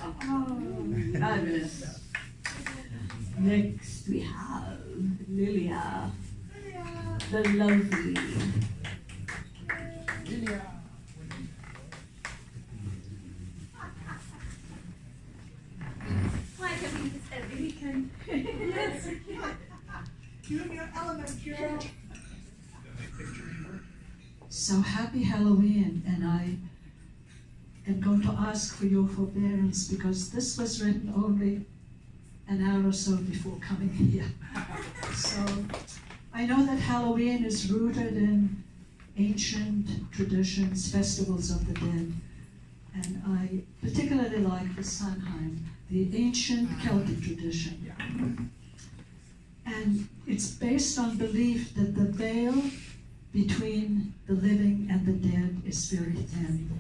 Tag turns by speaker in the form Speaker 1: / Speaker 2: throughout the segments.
Speaker 1: Oh, fabulous. Next we have Lilija, the lovely.
Speaker 2: Lilija.
Speaker 1: Why can we do this every weekend?
Speaker 2: Yes, you can. You're in your element, girl.
Speaker 3: So happy Halloween, and I am going to ask for your forbearance because this was written only an hour or so before coming here. So I know that Halloween is rooted in ancient traditions, festivals of the dead, and I particularly like the Samhain, the ancient Celtic tradition. And it's based on belief that the veil between the living and the dead is very thin,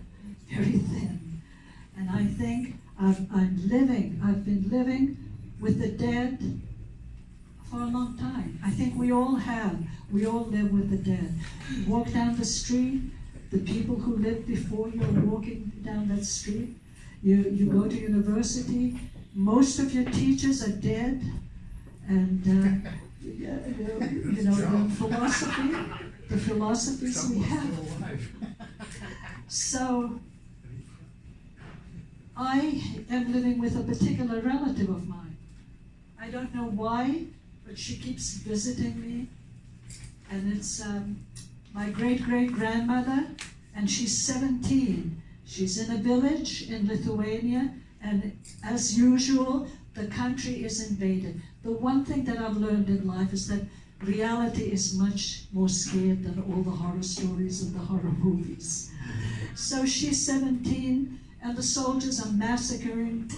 Speaker 3: very thin. And I think I've been living with the dead for a long time. I think we all have. We all live with the dead. You walk down the street, the people who lived before you are walking down that street. You go to university, most of your teachers are dead, and the philosophies we have. So I am living with a particular relative of mine. I don't know why, but she keeps visiting me, and it's my great-great-grandmother, and she's 17. She's in a village in Lithuania, and as usual, the country is invaded. The one thing that I've learned in life is that reality is much more scared than all the horror stories and the horror movies. So she's 17, and the soldiers are massacring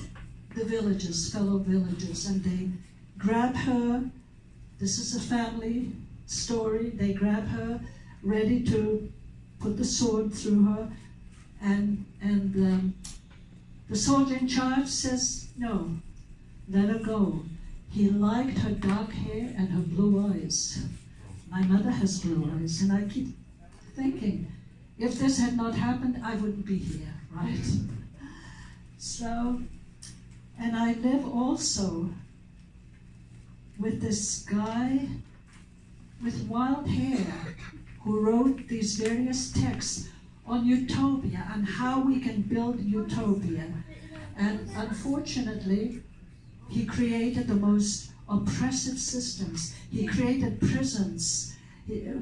Speaker 3: the villagers, fellow villagers, and they grab her. This is a family story. They grab her, ready to put the sword through her, and the soldier in charge says, no, let her go. He liked her dark hair and her blue eyes. My mother has blue eyes, and I keep thinking, if this had not happened, I wouldn't be here, right? So, and I live also with this guy with wild hair who wrote these various texts on utopia and how we can build utopia. And unfortunately, he created the most oppressive systems. He created prisons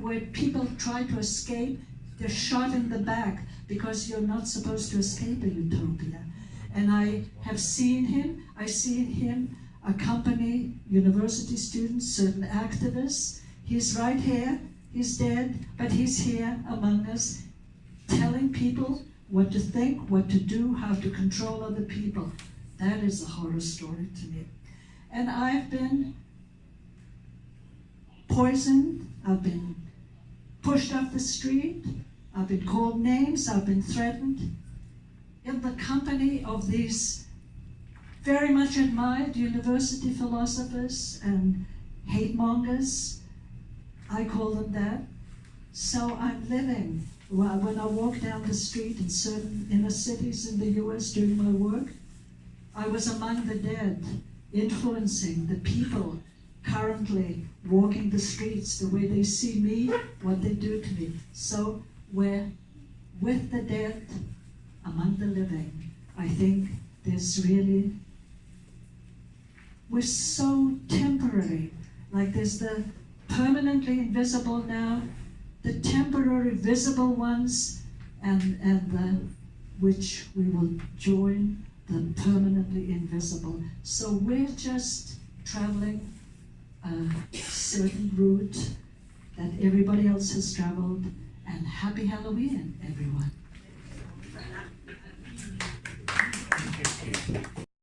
Speaker 3: where people try to escape. They're shot in the back because you're not supposed to escape a utopia. And I have seen him. I see him accompany university students, certain activists. He's right here. He's dead, but he's here among us, telling people what to think, what to do, how to control other people. That is a horror story to me. And I've been poisoned, I've been pushed off the street, I've been called names, I've been threatened, in the company of these very much admired university philosophers and hate mongers. I call them that. So I'm living. When I walk down the street in certain inner cities in the US doing my work, I was among the dead, influencing the people currently walking the streets, the way they see me, what they do to me. So we're with the dead, among the living. I think there's really, we're so temporary. Like there's the permanently invisible now, the temporary visible ones, and the which we will join the permanently invisible. So we're just traveling a certain route that everybody else has traveled, and happy Halloween, everyone.